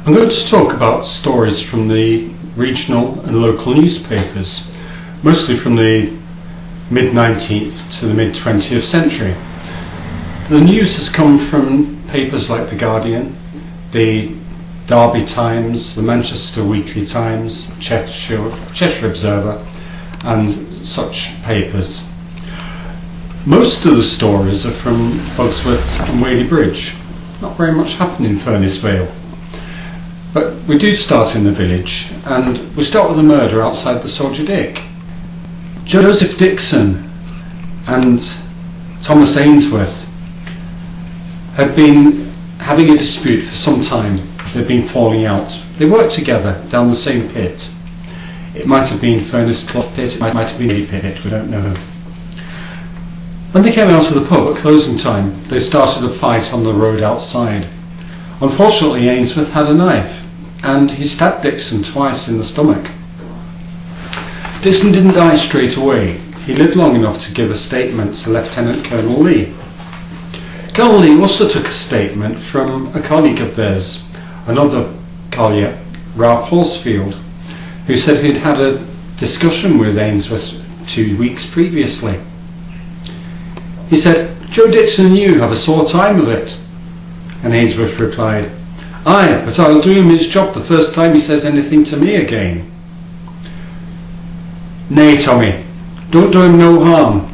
I'm going to talk about stories from the regional and local newspapers, mostly from the mid-19th to the mid-20th century. The news has come from papers like The Guardian, the Derby Times, the Manchester Weekly Times, Cheshire Observer, and such papers. Most of the stories are from Buxworth and Whaley Bridge. Not very much happened in Furness Vale. But we do start in the village, and we start with a murder outside the Soldier Dick. Joseph Dixon and Thomas Ainsworth had been having a dispute for some time. They'd been falling out. They worked together down the same pit. It might have been Furness Clough Pit, it might have been a pit, we don't know. When they came out of the pub at closing time, they started a fight on the road outside. Unfortunately, Ainsworth had a knife, and he stabbed Dixon twice in the stomach. Dixon didn't die straight away. He lived long enough to give a statement to Lieutenant Colonel Lee. Colonel Lee also took a statement from a colleague of theirs, another collier, Ralph Horsfield, who said he'd had a discussion with Ainsworth 2 weeks previously. He said, "Joe Dixon and you have a sore time of it." And Ainsworth replied, "Aye, but I'll do him his job the first time he says anything to me again." "Nay, Tommy, don't do him no harm,"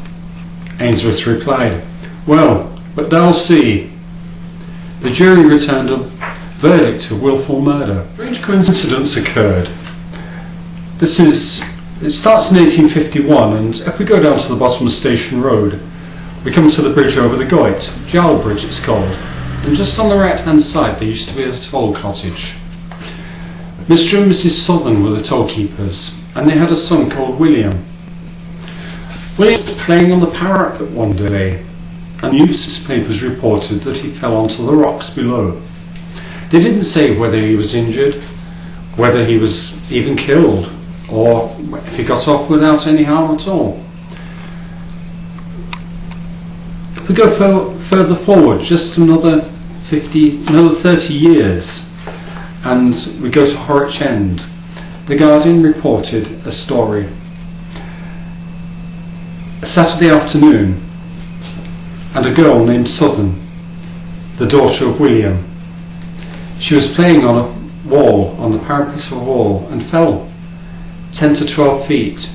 Ainsworth replied. "Well, but thou'll see." The jury returned a verdict of wilful murder. A strange coincidence occurred. It starts in 1851, and if we go down to the bottom of Station Road, we come to the bridge over the Goyt, Whaley Bridge it's called. And just on the right hand side there used to be a toll cottage. Mr. and Mrs. Southern were the toll keepers, and they had a son called William. William was playing on the parapet one day, and newspapers reported that he fell onto the rocks below. They didn't say whether he was injured, whether he was even killed, or if he got off without any harm at all. If we go further forward, just another 30 years, and we go to Horwich End. The Guardian reported a story. A Saturday afternoon, and a girl named Southern, the daughter of William. She was playing on a wall, on the parapet of a wall, and fell 10 to 12 feet.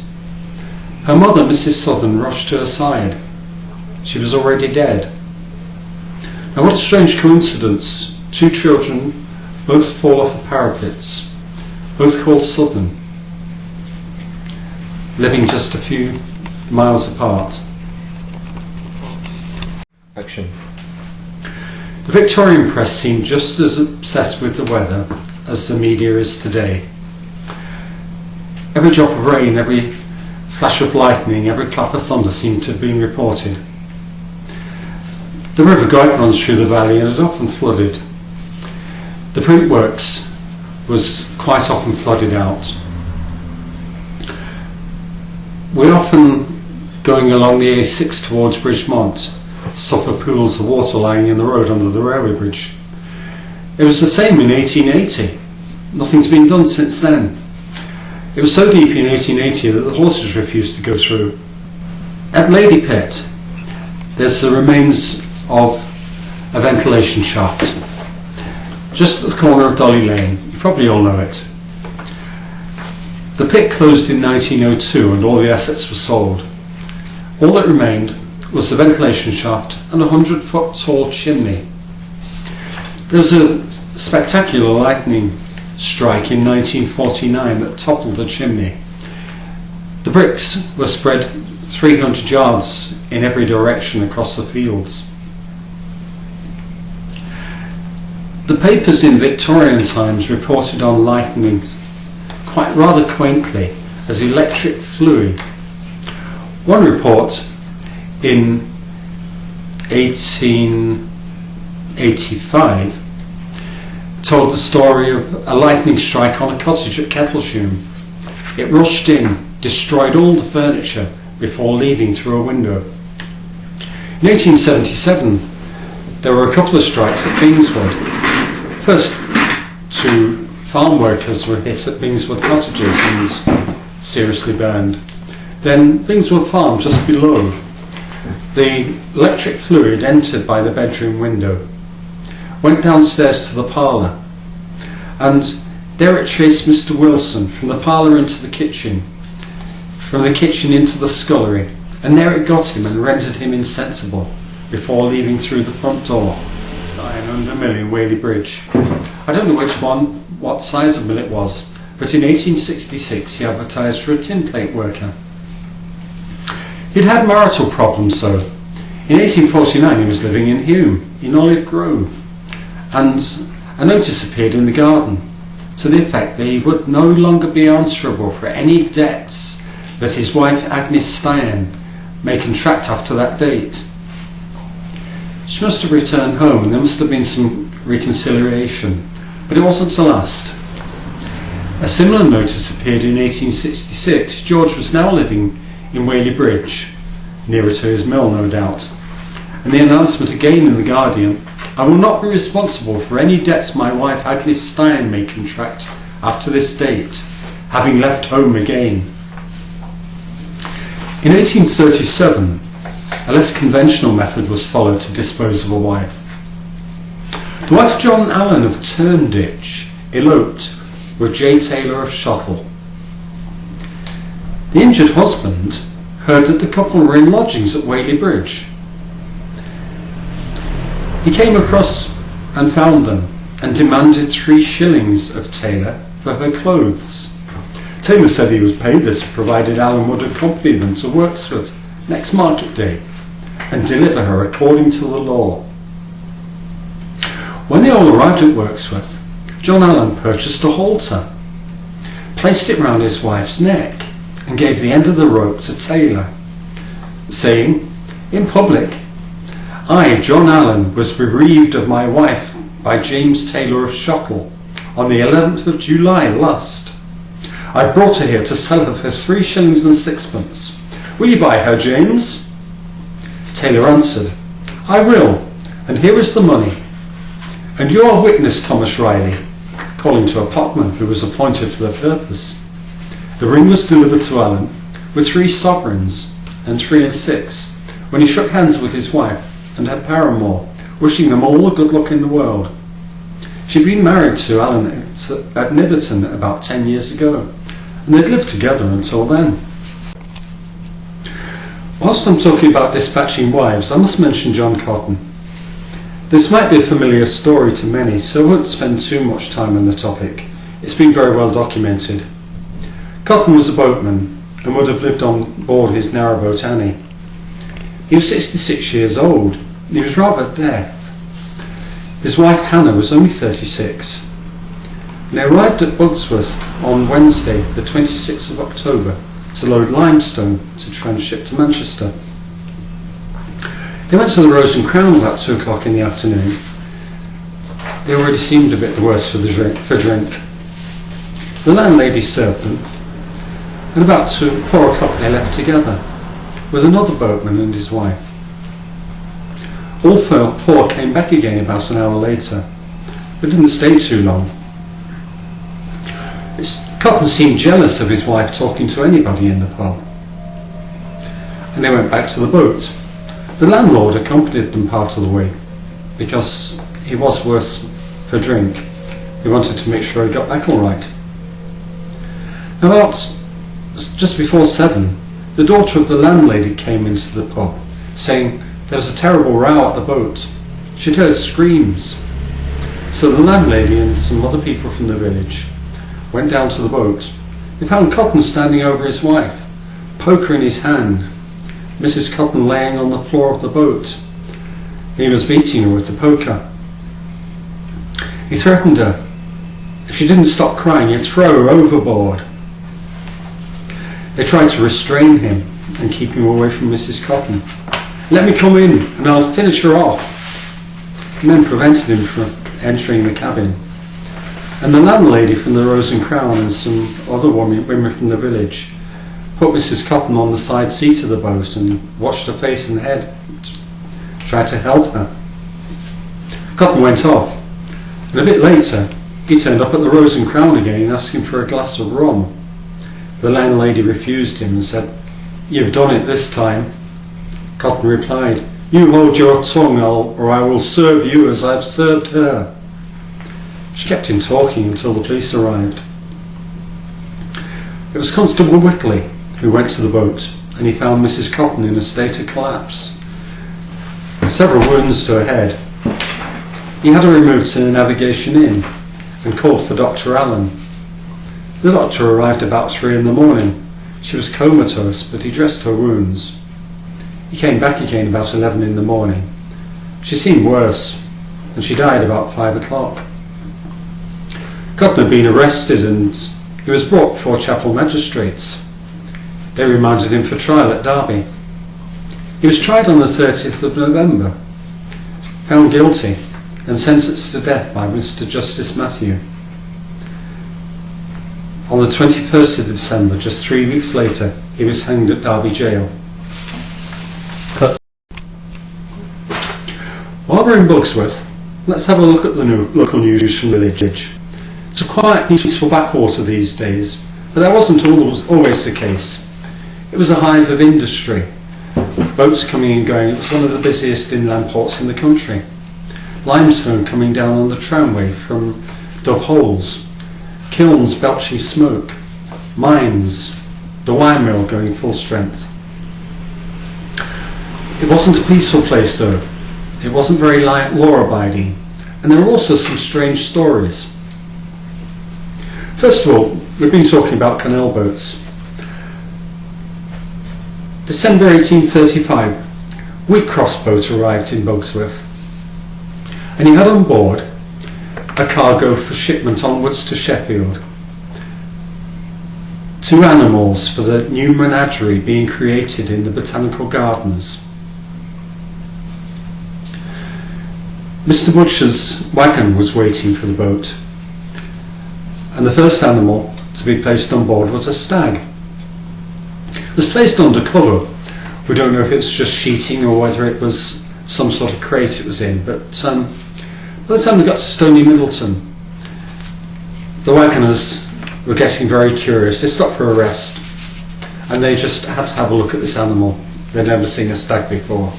Her mother, Mrs. Southern, rushed to her side. She was already dead. Now what a strange coincidence. 2 children, both fall off of parapets, both called Southern, living just a few miles apart. Action. The Victorian press seemed just as obsessed with the weather as the media is today. Every drop of rain, every flash of lightning, every clap of thunder seemed to have been reported. The River Goyt runs through the valley and is often flooded. The printworks was quite often flooded out. We're often going along the A6 towards Bridgemont, suffer pools of water lying in the road under the railway bridge. It was the same in 1880. Nothing's been done since then. It was so deep in 1880 that the horses refused to go through. At Lady Pit, there's the remains of a ventilation shaft just at the corner of Dolly Lane. You probably all know it. The pit closed in 1902 and all the assets were sold. All that remained was the ventilation shaft and a 100-foot tall chimney. There was a spectacular lightning strike in 1949 that toppled the chimney. The bricks were spread 300 yards in every direction across the fields. The papers in Victorian times reported on lightning quite rather quaintly as electric fluid. One report in 1885 told the story of a lightning strike on a cottage at Kettlesham. It rushed in, destroyed all the furniture before leaving through a window. In 1877 there were a couple of strikes at Kingswood. First Two farm workers were hit at Bingswood Cottages and seriously burned. Then Bingswood Farm, just below, the electric fluid entered by the bedroom window, went downstairs to the parlour, and there it chased Mr. Wilson from the parlour into the kitchen, from the kitchen into the scullery, and there it got him and rendered him insensible before leaving through the front door. Dying under mill in Whaley Bridge. I don't know which one, what size of mill it was, but in 1866 he advertised for a tin plate worker. He'd had marital problems though. In 1849 he was living in Hume, in Olive Grove, and a notice appeared in the garden to the effect that he would no longer be answerable for any debts that his wife Agnes Stein may contract after that date. She must have returned home and there must have been some reconciliation, but it wasn't to last. A similar notice appeared in 1866. George was now living in Whaley Bridge, nearer to his mill no doubt, and the announcement again in the Guardian: "I will not be responsible for any debts my wife Agnes Stein may contract after this date, having left home again." In 1837, a less conventional method was followed to dispose of a wife. The wife of John Allen of Turnditch eloped with J. Taylor of Shottle. The injured husband heard that the couple were in lodgings at Whaley Bridge. He came across and found them and demanded 3 shillings of Taylor for her clothes. Taylor said he was paid this provided Allen would accompany them to Buxworth next market day and deliver her according to the law. When they all arrived at Buxworth, John Allen purchased a halter, placed it round his wife's neck, and gave the end of the rope to Taylor, saying, in public, "I, John Allen, was bereaved of my wife by James Taylor of Shottle on the 11th of July last. I brought her here to sell her for 3 shillings and 6pence. Will you buy her, James?" Taylor answered, "I will, and here is the money. And you are witness, Thomas Riley," calling to a potman who was appointed for the purpose. The ring was delivered to Allen with 3 sovereigns and 3 and 6 when he shook hands with his wife and her paramour, wishing them all the good luck in the world. She'd been married to Allen at Nibberton about 10 years ago, and they'd lived together until then. Whilst I'm talking about dispatching wives, I must mention John Cotton. This might be a familiar story to many, so I won't spend too much time on the topic. It's been very well documented. Cotton was a boatman and would have lived on board his narrowboat Annie. He was 66 years old. He was rather at death. His wife Hannah was only 36. And they arrived at Buxworth on Wednesday, the 26th of October, to load limestone to transship to Manchester. They went to the Rose and Crown about 2 o'clock in the afternoon. They already seemed a bit the worse for drink. The landlady served them, and about 4 o'clock they left together, with another boatman and his wife. All 4 came back again about an hour later, but didn't stay too long. Cotton seemed jealous of his wife talking to anybody in the pub, and they went back to the boat. The landlord accompanied them part of the way, because he was worse for drink. He wanted to make sure he got back all right. About just before 7, the daughter of the landlady came into the pub, saying there was a terrible row at the boat. She'd heard screams. So the landlady and some other people from the village went down to the boat. They found Cotton standing over his wife, poker in his hand, Mrs. Cotton laying on the floor of the boat. He was beating her with the poker. He threatened her. If she didn't stop crying, he'd throw her overboard. They tried to restrain him and keep him away from Mrs. Cotton. "Let me come in and I'll finish her off." The men prevented him from entering the cabin. And the landlady from the Rose and Crown and some other women from the village put Mrs. Cotton on the side seat of the boat and washed her face and head, tried to help her. Cotton went off, and a bit later He turned up at the Rose and Crown again asking for a glass of rum. The landlady refused him and said, "You've done it this time." Cotton replied, "You hold your tongue, or I will serve you as I've served her." She kept him talking until the police arrived. It was Constable Whitley who went to the boat, and he found Mrs. Cotton in a state of collapse. Several wounds to her head. He had her removed to the Navigation Inn and called for Dr. Allen. The doctor arrived about 3 in the morning. She was comatose, but he dressed her wounds. He came back again about 11 in the morning. She seemed worse, and she died about 5 o'clock. Cotton had been arrested and he was brought before Chapel magistrates. They remanded him for trial at Derby. He was tried on the 30th of November, found guilty and sentenced to death by Mr. Justice Matthew. On the 21st of December, just 3 weeks later, he was hanged at Derby Jail. Cut. While we're in Buxworth, let's have a look at the local news from the village. It's a quiet, peaceful backwater these days, but that wasn't always the case. It was a hive of industry. Boats coming and going. It was one of the busiest inland ports in the country. Limestone coming down on the tramway from dug holes. Kilns belching smoke. Mines. The wire mill going full strength. It wasn't a peaceful place though. It wasn't very law-abiding. And there were also some strange stories. First of all, we've been talking about canal boats. December 1835, Wheatcroft's boat arrived in Buxworth, and he had on board a cargo for shipment onwards to Sheffield. 2 animals for the new menagerie being created in the Botanical Gardens. Mr. Butcher's wagon was waiting for the boat, and the first animal to be placed on board was a stag. It was placed under cover. We don't know if it was just sheeting or whether it was some sort of crate it was in, but by the time we got to Stony Middleton, the wagoners were getting very curious. They stopped for a rest and they just had to have a look at this animal. They'd never seen a stag before.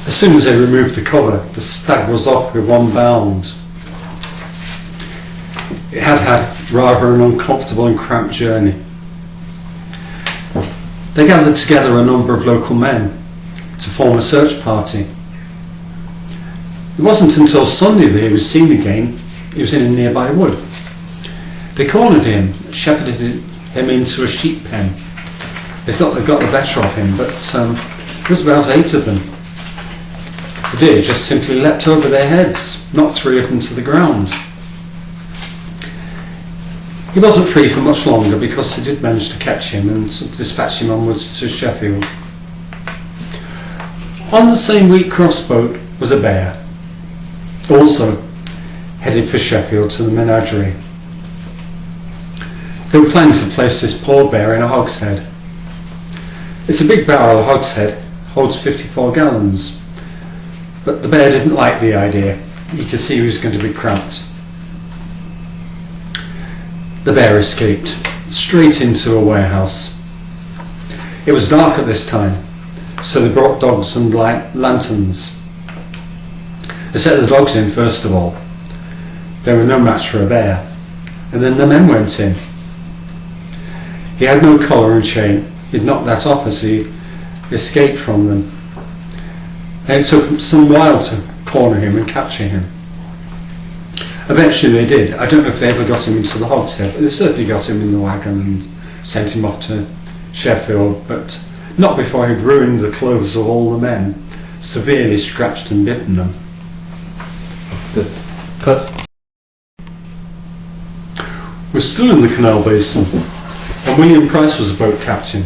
As soon as they removed the cover, the stag was off with one bound. It had rather an uncomfortable and cramped journey. They gathered together a number of local men to form a search party. It wasn't until Sunday that he was seen again. He was in a nearby wood. They cornered him, shepherded him into a sheep pen. They thought they'd got the better of him, but there was about 8 of them. The deer just simply leapt over their heads, knocked 3 of them to the ground. He wasn't free for much longer because they did manage to catch him and dispatch him onwards to Sheffield. On the same Wheatcroft's boat was a bear, also headed for Sheffield to the menagerie. They were planning to place this poor bear in a hogshead. It's a big barrel hogshead, holds 54 gallons, but the bear didn't like the idea. You could see he was going to be cramped. The bear escaped straight into a warehouse. It was dark at this time, so they brought dogs and lanterns. They set the dogs in first of all. They were no match for a bear, and then the men went in. He had no collar and chain. He'd knocked that off as he escaped from them, and it took some while to corner him and capture him. Eventually they did. I don't know if they ever got him into the hogshead, but they certainly got him in the wagon and sent him off to Sheffield, but not before he'd ruined the clothes of all the men, severely scratched and bitten them. Good. Cut. We're still in the Canal Basin, and William Price was a boat captain.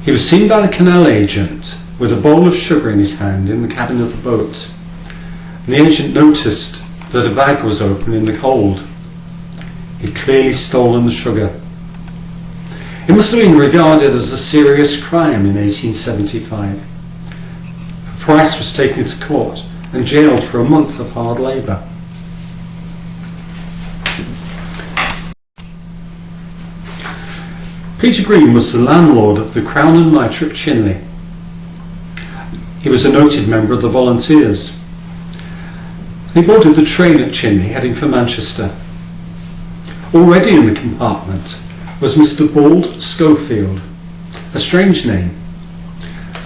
He was seen by the canal agent with a bowl of sugar in his hand in the cabin of the boat, and the agent noticed that a bag was open in the hold. He'd clearly stolen the sugar. It must have been regarded as a serious crime in 1875. Price was taken to court and jailed for a month of hard labour. Peter Green was the landlord of the Crown and Mitre at Chinley. He was a noted member of the Volunteers. He boarded the train at Chinley heading for Manchester. Already in the compartment was Mr. Bald Schofield, a strange name,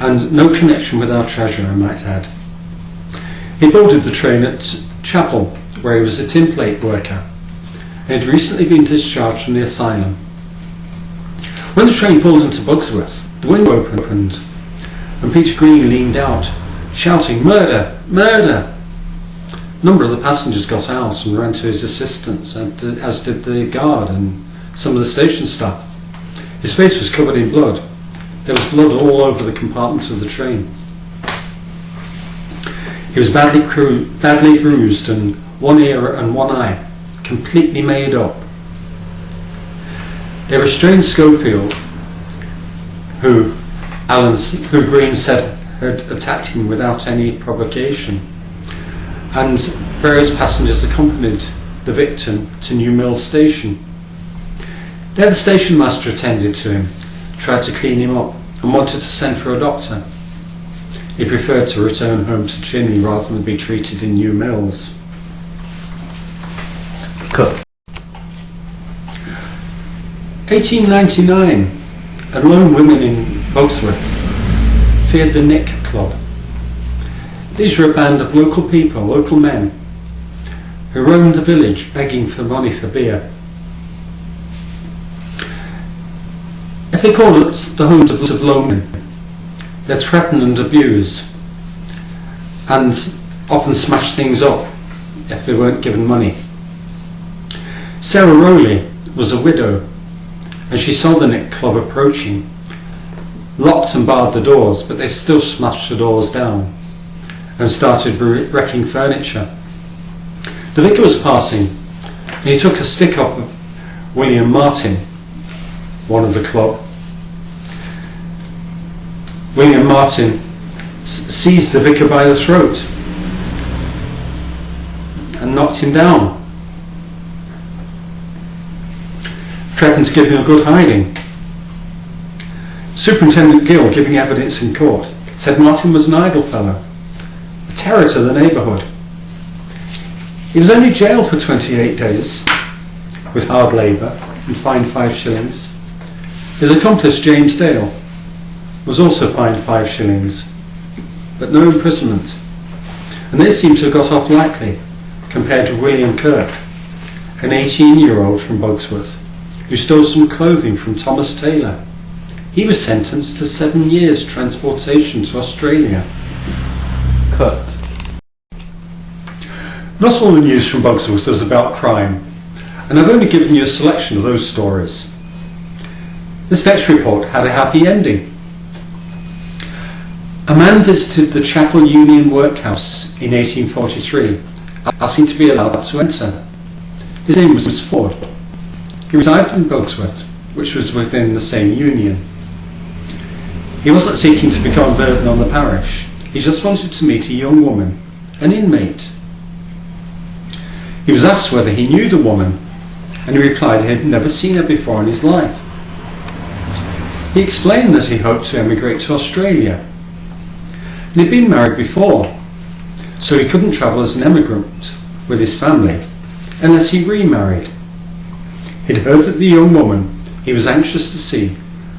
and no connection with our treasure, I might add. He boarded the train at Chapel, where he was a tin plate worker, and had recently been discharged from the asylum. When the train pulled into Buxworth, the window opened, and Peter Green leaned out, shouting, "Murder! Murder!" A number of the passengers got out and ran to his assistance, as did the guard and some of the station staff. His face was covered in blood. There was blood all over the compartment of the train. He was badly bruised, and one ear and one eye completely made up. They restrained Schofield, who Green said had attacked him without any provocation, and various passengers accompanied the victim to New Mill Station. There the station master attended to him, tried to clean him up, and wanted to send for a doctor. He preferred to return home to Chinley rather than be treated in New Mills. Cut. 1899, and lone women in Buxworth feared the Nick Club. These were a band of local people, local men, who roamed the village begging for money for beer. If they called it the homes of lone men, they threatened and abused, and often smashed things up if they weren't given money. Sarah Rowley was a widow, and she saw the Nick Club approaching, locked and barred the doors, but they still smashed the doors down and started wrecking furniture. The vicar was passing, and he took a stick off of William Martin, one of the club. William Martin seized the vicar by the throat and knocked him down, threatened to give him a good hiding. Superintendent Gill, giving evidence in court, said Martin was an idle fellow, a terror to the neighbourhood. He was only jailed for 28 days, with hard labour, and fined 5 shillings. His accomplice, James Dale, was also fined 5 shillings, but no imprisonment, and they seem to have got off lightly compared to William Kirk, an 18-year-old from Buxworth, who stole some clothing from Thomas Taylor. He was sentenced to 7 years transportation to Australia. Cut. Not all the news from Buxworth was about crime, and I've only given you a selection of those stories. This next report had a happy ending. A man visited the Chapel Union Workhouse in 1843, asking to be allowed to enter. His name was Ford. He resided in Buxworth, which was within the same union. He wasn't seeking to become a burden on the parish. He just wanted to meet a young woman, an inmate. He was asked whether he knew the woman, and he replied he had never seen her before in his life. He explained that he hoped to emigrate to Australia, and he'd been married before, so he couldn't travel as an emigrant with his family unless he remarried. He'd heard that the young woman he was anxious to see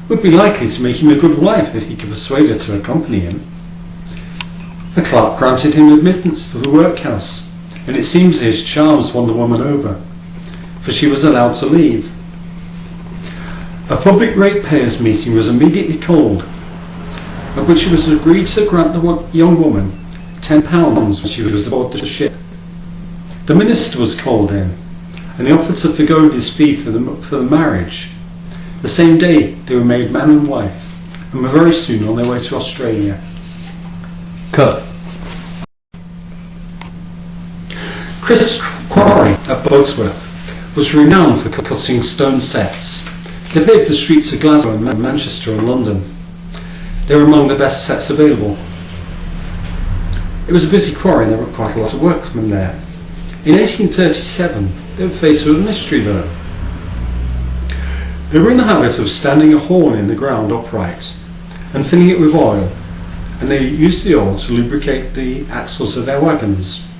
would be likely to make him a good wife if he could persuade her to accompany him. The clerk granted him admittance to the workhouse, and it seems his charms won the woman over, for she was allowed to leave. A public ratepayers meeting was immediately called, at which it was agreed to grant the young woman £10 when she was aboard the ship. The minister was called in, and he offered to forgo his fee for the marriage. The same day they were made man and wife, and were very soon on their way to Australia. Cut. Chris' quarry at Buxworth was renowned for cutting stone sets. They paved the streets of Glasgow and Manchester and London. They were among the best sets available. It was a busy quarry and there were quite a lot of workmen there. In 1837 they were faced with a mystery though. They were in the habit of standing a horn in the ground upright and filling it with oil, and they used the oil to lubricate the axles of their wagons.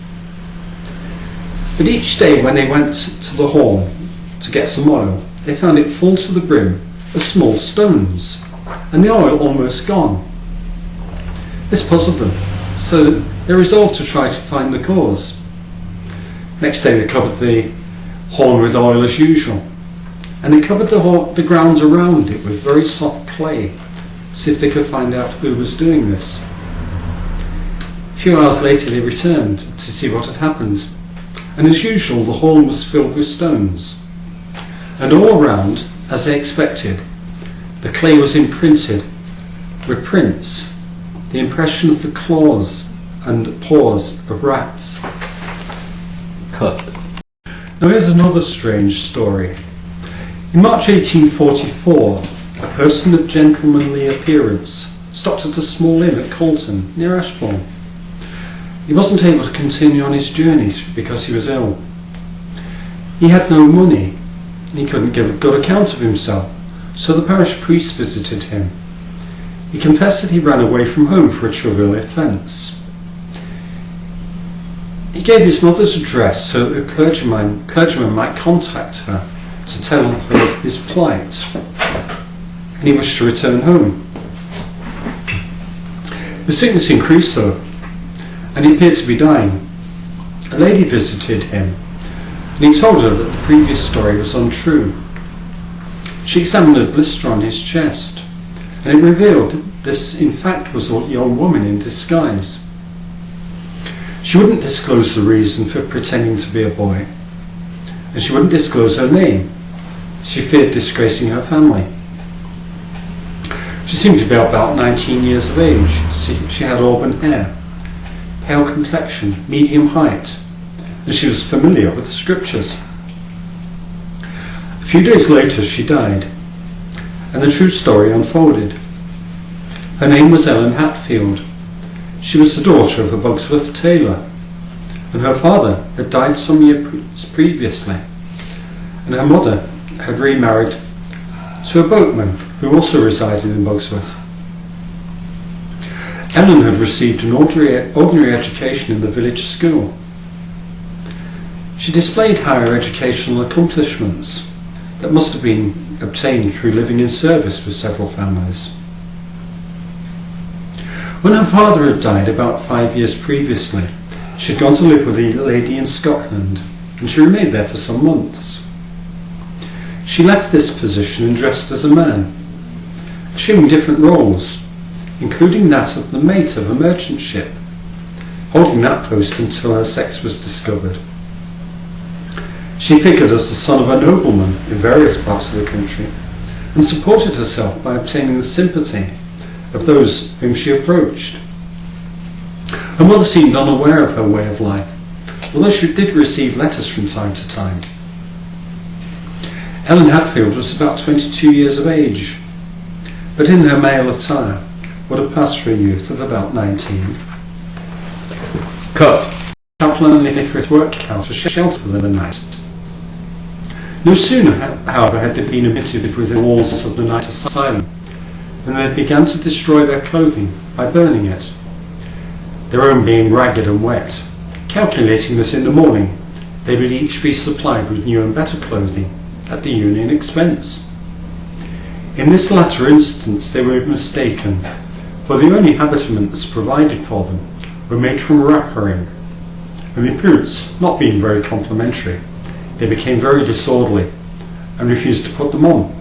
But each day when they went to the horn to get some oil, they found it full to the brim of small stones, and the oil almost gone. This puzzled them, so they resolved to try to find the cause. Next day they covered the horn with oil as usual, and they covered the ground around it with very soft clay, to see if they could find out who was doing this. A few hours later they returned to see what had happened, and as usual the horn was filled with stones, and all around, as they expected, the clay was imprinted with prints, the impression of the claws and paws of rats. Cut. Now here's another strange story. In March 1844, a person of gentlemanly appearance stopped at a small inn at Colton, near Ashbourne. He wasn't able to continue on his journey because he was ill. He had no money, and he couldn't give a good account of himself, so the parish priest visited him. He confessed that he ran away from home for a trivial offence. He gave his mother's address so that the clergyman might contact her to tell her of his plight, and he wished to return home. The sickness increased though, and he appeared to be dying. A lady visited him, and he told her that the previous story was untrue. She examined a blister on his chest, and it revealed that this in fact was a young woman in disguise. She wouldn't disclose the reason for pretending to be a boy, and she wouldn't disclose her name. She feared disgracing her family. She seemed to be about 19 years of age. She had auburn hair, pale complexion, medium height, and she was familiar with the scriptures. A few days later she died, and the true story unfolded. Her name was Ellen Hatfield. She was the daughter of a Buxworth tailor, and her father had died some years previously, and her mother had remarried to a boatman who also resided in Buxworth. Ellen had received an ordinary education in the village school. She displayed higher educational accomplishments that must have been obtained through living in service with several families. When her father had died about 5 years previously, she had gone to live with a lady in Scotland, and she remained there for some months. She left this position and dressed as a man, assuming different roles, including that of the mate of a merchant ship, holding that post until her sex was discovered. She figured as the son of a nobleman in various parts of the country, and supported herself by obtaining the sympathy of those whom she approached. Her mother seemed unaware of her way of life, although she did receive letters from time to time. Ellen Hatfield was about 22 years of age, but in her male attire would have passed for a youth of about 19. Cut. Chaplain and Niffrith workhouse was sheltered for the night. No sooner, however, had they been admitted within the walls of the night asylum than they began to destroy their clothing by burning it, their own being ragged and wet, calculating that in the morning they would each be supplied with new and better clothing at the union expense. In this latter instance they were mistaken, for the only habiliments provided for them were made from wrappering, and the appearance not being very complimentary, they became very disorderly and refused to put them on.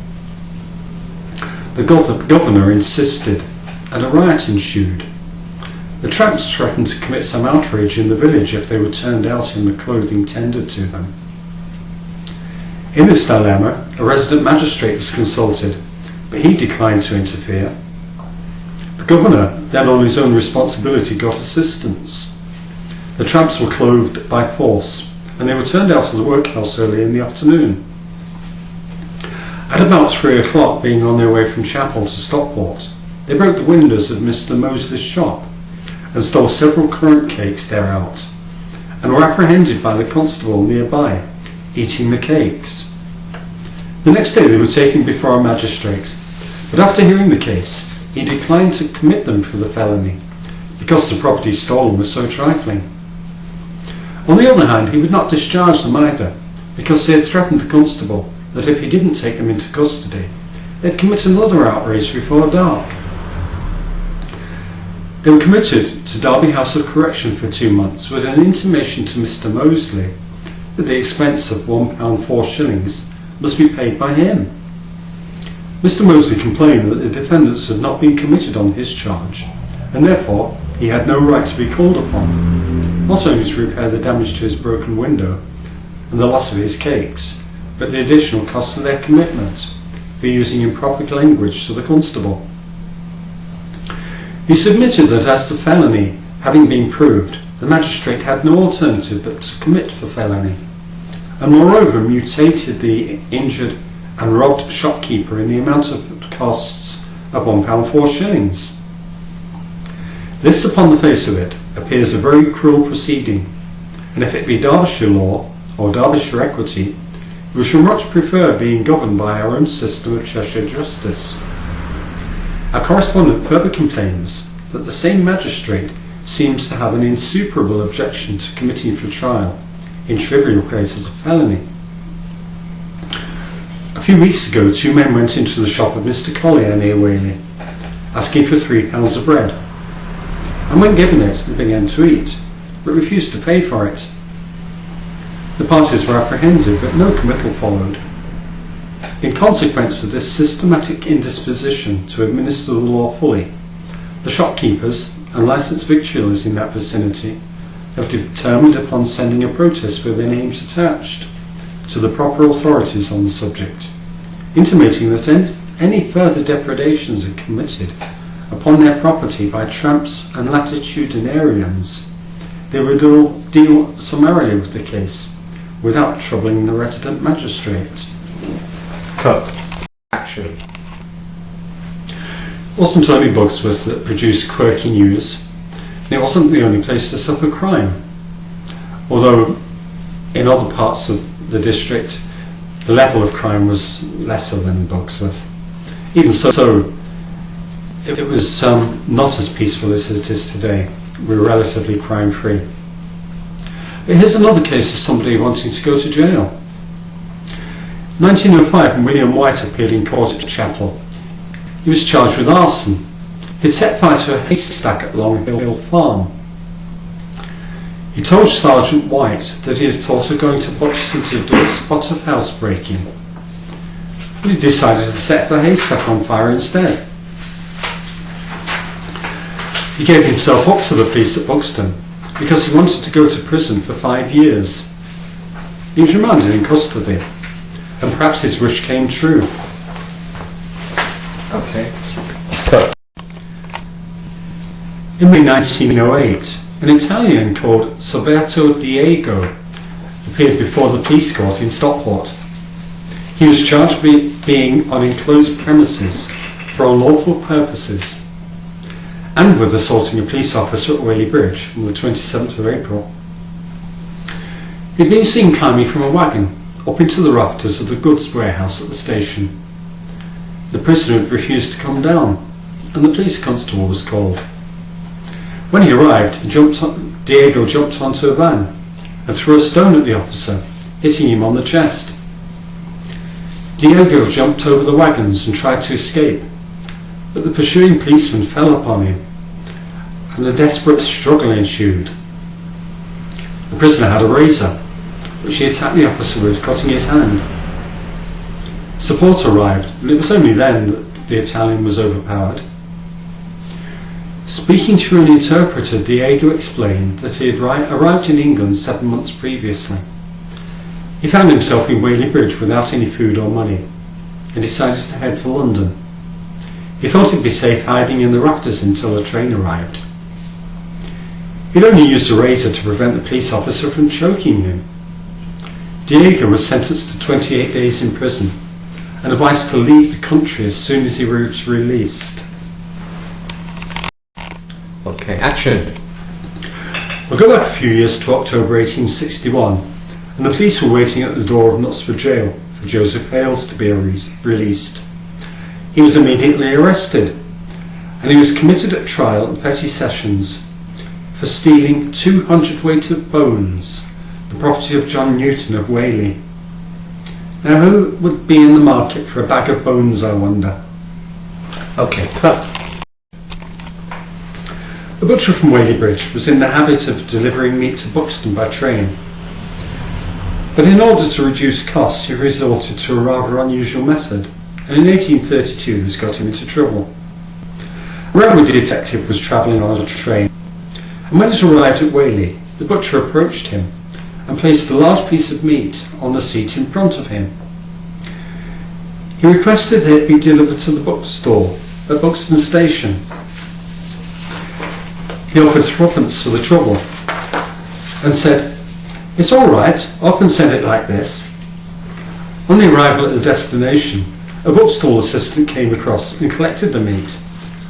The governor insisted, and a riot ensued. The tramps threatened to commit some outrage in the village if they were turned out in the clothing tendered to them. In this dilemma, a resident magistrate was consulted, but he declined to interfere. The governor, then on his own responsibility, got assistance. The tramps were clothed by force, and they were turned out of the workhouse early in the afternoon. At about 3 o'clock, being on their way from chapel to Stockport, they broke the windows of Mr. Mosley's shop and stole several currant cakes thereout, and were apprehended by the constable nearby, eating the cakes. The next day they were taken before a magistrate, but after hearing the case, he declined to commit them for the felony because the property stolen was so trifling. On the other hand, he would not discharge them either because they had threatened the constable that if he didn't take them into custody, they'd commit another outrage before dark. They were committed to Derby House of Correction for 2 months with an intimation to Mr. Mosley that the expense of £1.04 must be paid by him. Mr. Mosley complained that the defendants had not been committed on his charge, and therefore he had no right to be called upon, not only to repair the damage to his broken window and the loss of his cakes, but the additional cost of their commitment for using improper language to the constable. He submitted that as the felony having been proved, the magistrate had no alternative but to commit for felony, and moreover mutated the injured and robbed shopkeeper in the amount of costs of £1.04. This, upon the face of it, appears a very cruel proceeding, and if it be Derbyshire law or Derbyshire equity, we shall much prefer being governed by our own system of Cheshire justice. Our correspondent further complains that the same magistrate seems to have an insuperable objection to committing for trial, in trivial cases, of felony. A few weeks ago, 2 men went into the shop of Mr. Collier near Whaley, asking for £3 of bread, and when given it, they began to eat, but refused to pay for it. The parties were apprehended, but no committal followed. In consequence of this systematic indisposition to administer the law fully, the shopkeepers and licensed victuallers in that vicinity have determined upon sending a protest with their names attached to the proper authorities on the subject, intimating that any further depredations are committed upon their property by tramps and latitudinarians, they will deal summarily with the case without troubling the resident magistrate. Cut. Action. It wasn't only Buxworth that produced quirky news, and it wasn't the only place to suffer crime, although in other parts of the district the level of crime was lesser than Buxworth. Even so, it was not as peaceful as it is today. We were relatively crime-free. But here's another case of somebody wanting to go to jail. 1905, when William White appeared in court at Chapel, he was charged with arson. He'd set fire to a haystack at Long Hill Farm. He told Sergeant White that he had thought of going to Buxton to do a spot of housebreaking, but he decided to set the haystack on fire instead. He gave himself up to the police at Buxton because he wanted to go to prison for 5 years. He was remanded in custody, and perhaps his wish came true. Okay. Cut. In May 1908, an Italian called Soberto Diego appeared before the police court in Stockport. He was charged with being on enclosed premises for unlawful purposes and with assaulting a police officer at Whaley Bridge on the 27th of April. He'd been seen climbing from a wagon up into the rafters of the goods warehouse at the station. The prisoner had refused to come down, and the police constable was called. When he arrived, Diego jumped onto a van and threw a stone at the officer, hitting him on the chest. Diego jumped over the wagons and tried to escape, but the pursuing policeman fell upon him, and a desperate struggle ensued. The prisoner had a razor, which he attacked the officer with, cutting his hand. Support arrived, and it was only then that the Italian was overpowered. Speaking through an interpreter, Diego explained that he had arrived in England 7 months previously. He found himself in Whaley Bridge without any food or money, and decided to head for London. He thought it'd be safe hiding in the rafters until a train arrived. He'd only used a razor to prevent the police officer from choking him. Diego was sentenced to 28 days in prison and advised to leave the country as soon as he was released. Okay, action. We'll go back a few years to October 1861, and the police were waiting at the door of Knutsford Jail for for Joseph Hales to be released. He was immediately arrested, and he was committed at trial at Petty Sessions for stealing 200 weight of bones, the property of John Newton of Whaley. Now, who would be in the market for a bag of bones, I wonder? Okay, cut. A butcher from Whaley Bridge was in the habit of delivering meat to Buxton by train. But in order to reduce costs, he resorted to a rather unusual method, and in 1832 this got him into trouble. A railway detective was travelling on a train, and when it arrived at Whaley, the butcher approached him and placed a large piece of meat on the seat in front of him. He requested that it be delivered to the bookstall at Buxton Station. He offered threepence for the trouble and said, "It's all right, I often send it like this." On the arrival at the destination, a bookstall assistant came across and collected the meat,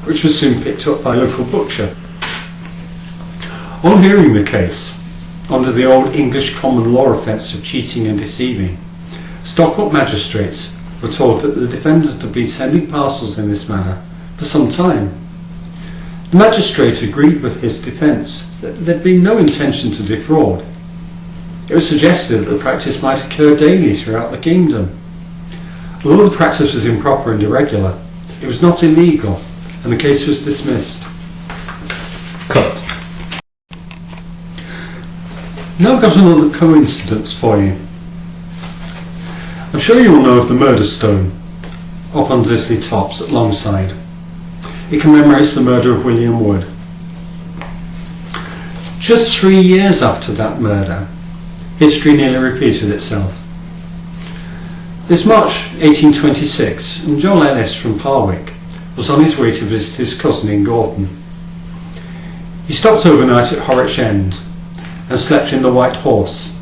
which was soon picked up by a local butcher. On hearing the case, under the old English common law offence of cheating and deceiving, Stockport magistrates were told that the defendant had been sending parcels in this manner for some time. The magistrate agreed with his defence that there had been no intention to defraud. It was suggested that the practice might occur daily throughout the kingdom. Although the practice was improper and irregular, it was not illegal, and the case was dismissed. Cut. Now I've got another coincidence for you. I'm sure you will know of the murder stone up on Disley Tops at Longside. It commemorates the murder of William Wood. Just 3 years after that murder, history nearly repeated itself. This March 1826, and Joel Ellis from Parwick was on his way to visit his cousin in Gorton. He stopped overnight at Horwich End and slept in the White Horse.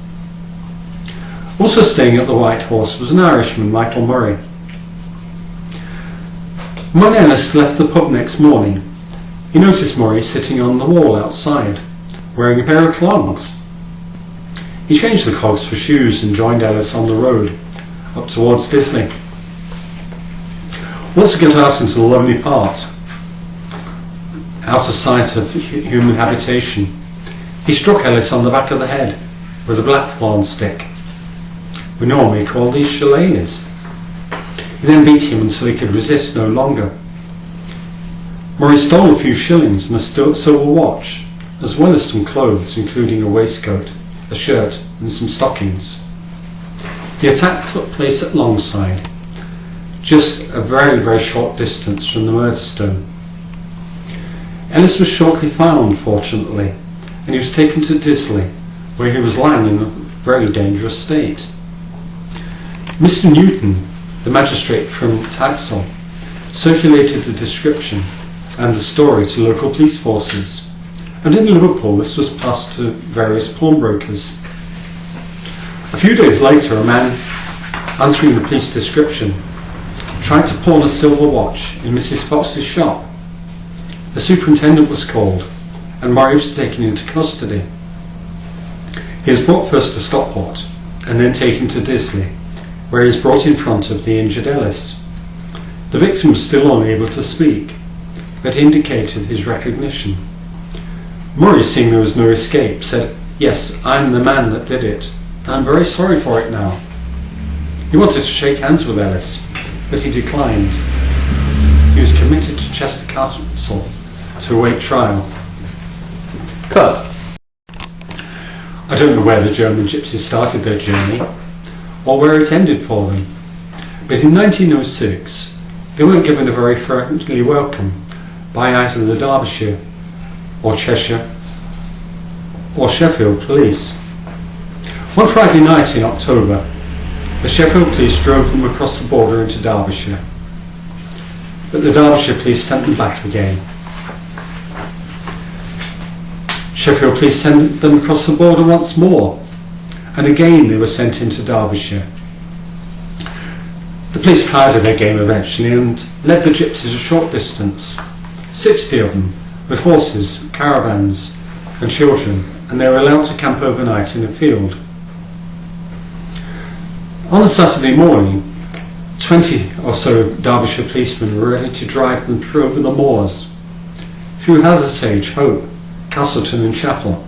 Also staying at the White Horse was an Irishman, Michael Murray. When Ellis left the pub next morning, he noticed Murray sitting on the wall outside, wearing a pair of clogs. He changed the clogs for shoes and joined Ellis on the road up towards Disley. Once he got out into the lonely part, out of sight of human habitation, he struck Ellis on the back of the head with a blackthorn stick. We normally call these shillelaghs. He then beat him until he could resist no longer. Murray stole a few shillings and a silver watch, as well as some clothes, including a waistcoat, a shirt and some stockings. The attack took place at Longside, just a very, very short distance from the murder stone. Ellis was shortly found, fortunately, and he was taken to Disley, where he was lying in a very dangerous state. Mr. Newton, the magistrate from Taxal, circulated the description and the story to local police forces, and in Liverpool this was passed to various pawnbrokers. A few days later, a man answering the police description tried to pawn a silver watch in Mrs. Fox's shop. The superintendent was called, and Murray was taken into custody. He was brought first to Stockport, and then taken to Disley, where he was brought in front of the injured Ellis. The victim was still unable to speak, but indicated his recognition. Murray, seeing there was no escape, said, "Yes, I'm the man that did it. I'm very sorry for it now." He wanted to shake hands with Ellis, but he declined. He was committed to Chester Castle to await trial. Cut. I don't know where the German gypsies started their journey, or where it ended for them, but in 1906 they weren't given a very friendly welcome by either the Derbyshire or Cheshire or Sheffield police. One Friday night in October, the Sheffield police drove them across the border into Derbyshire, but the Derbyshire police sent them back again. Sheffield police sent them across the border once more, and again they were sent into Derbyshire. The police tired of their game eventually and led the gypsies a short distance, 60 of them, with horses, caravans and children, and they were allowed to camp overnight in a field. On a Saturday morning, 20 or so Derbyshire policemen were ready to drive them through over the moors, through Hathersage, Hope, Castleton and Chapel,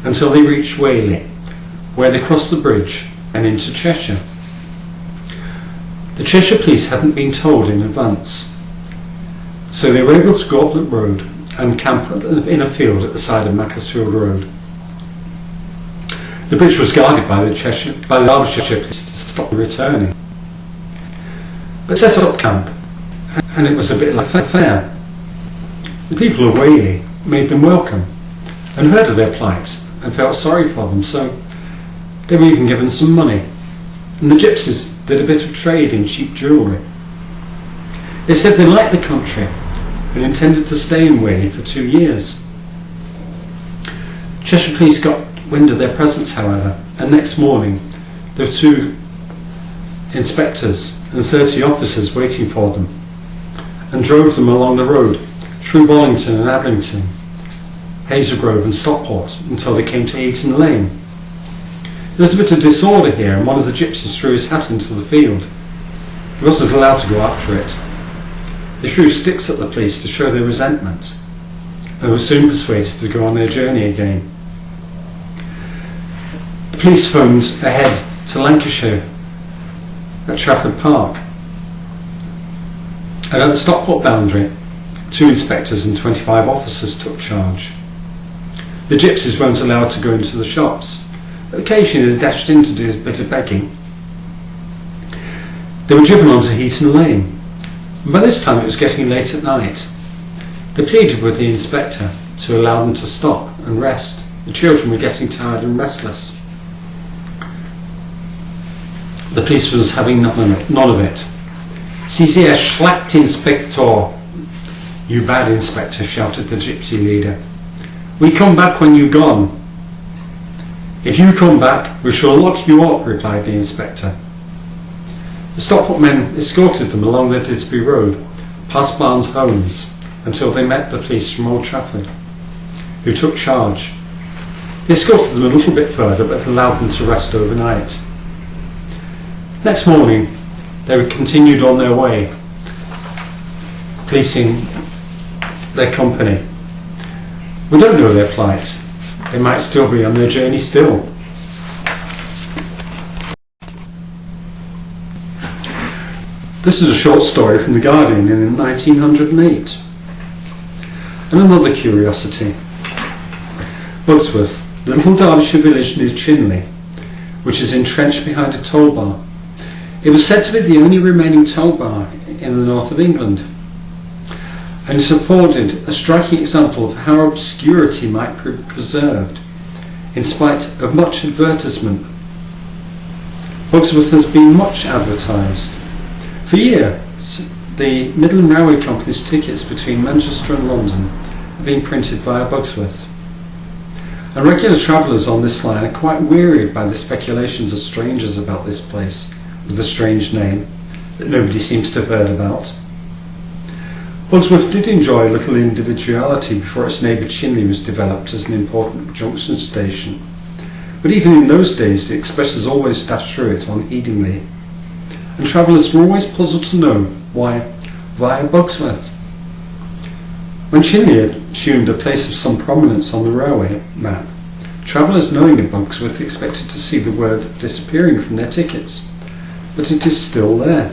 until they reached Whaley, where they crossed the bridge and into Cheshire. The Cheshire police hadn't been told in advance, so they were able to go up the road and camp in a field at the side of Macclesfield Road. The bridge was guarded by the Derbyshire police to stop them returning. But set up camp, and it was a bit like a fair. The people of Whaley made them welcome and heard of their plight and felt sorry for them, so they were even given some money. And the gypsies did a bit of trade in cheap jewellery. They said they liked the country and intended to stay in Whaley for 2 years. Cheshire police got wind of their presence, however, and next morning there were 2 inspectors and 30 officers waiting for them, and drove them along the road through Bollington and Adlington, Hazelgrove and Stockport until they came to Eaton Lane. There was a bit of disorder here, and one of the gypsies threw his hat into the field. He wasn't allowed to go after it. They threw sticks at the police to show their resentment, and were soon persuaded to go on their journey again. The police phoned ahead to Lancashire at Trafford Park, and at the Stockport boundary 2 inspectors and 25 officers took charge. The gypsies weren't allowed to go into the shops, but occasionally they dashed in to do a bit of begging. They were driven onto Heaton Lane, and by this time it was getting late at night. They pleaded with the inspector to allow them to stop and rest. The children were getting tired and restless. The police was having none of it. "Sie sehr schlecht, Inspector." "You bad inspector," shouted the gypsy leader. "We come back when you're gone." "If you come back, we shall lock you up," replied the inspector. The Stockport men escorted them along the Disby Road, past Barnes Homes, until they met the police from Old Trafford, who took charge. They escorted them a little bit further, but allowed them to rest overnight. Next morning, they continued on their way, policing their company. We don't know their plight. They might still be on their journey still. This is a short story from The Guardian in 1908. And another curiosity. Buxworth, the little Derbyshire village near Chinley, which is entrenched behind a toll bar. It was said to be the only remaining toll bar in the north of England, and it afforded a striking example of how obscurity might be preserved in spite of much advertisement. Buxworth has been much advertised. For years, the Midland Railway Company's tickets between Manchester and London have been printed via Buxworth, and regular travellers on this line are quite wearied by the speculations of strangers about this place with a strange name that nobody seems to have heard about. Buxworth did enjoy a little individuality before its neighbour Chinley was developed as an important junction station, but even in those days the expresses always dashed through it unheedingly, and travellers were always puzzled to know why via Buxworth. When Chinley assumed a place of some prominence on the railway map, travellers knowing of Buxworth expected to see the word disappearing from their tickets, but it is still there.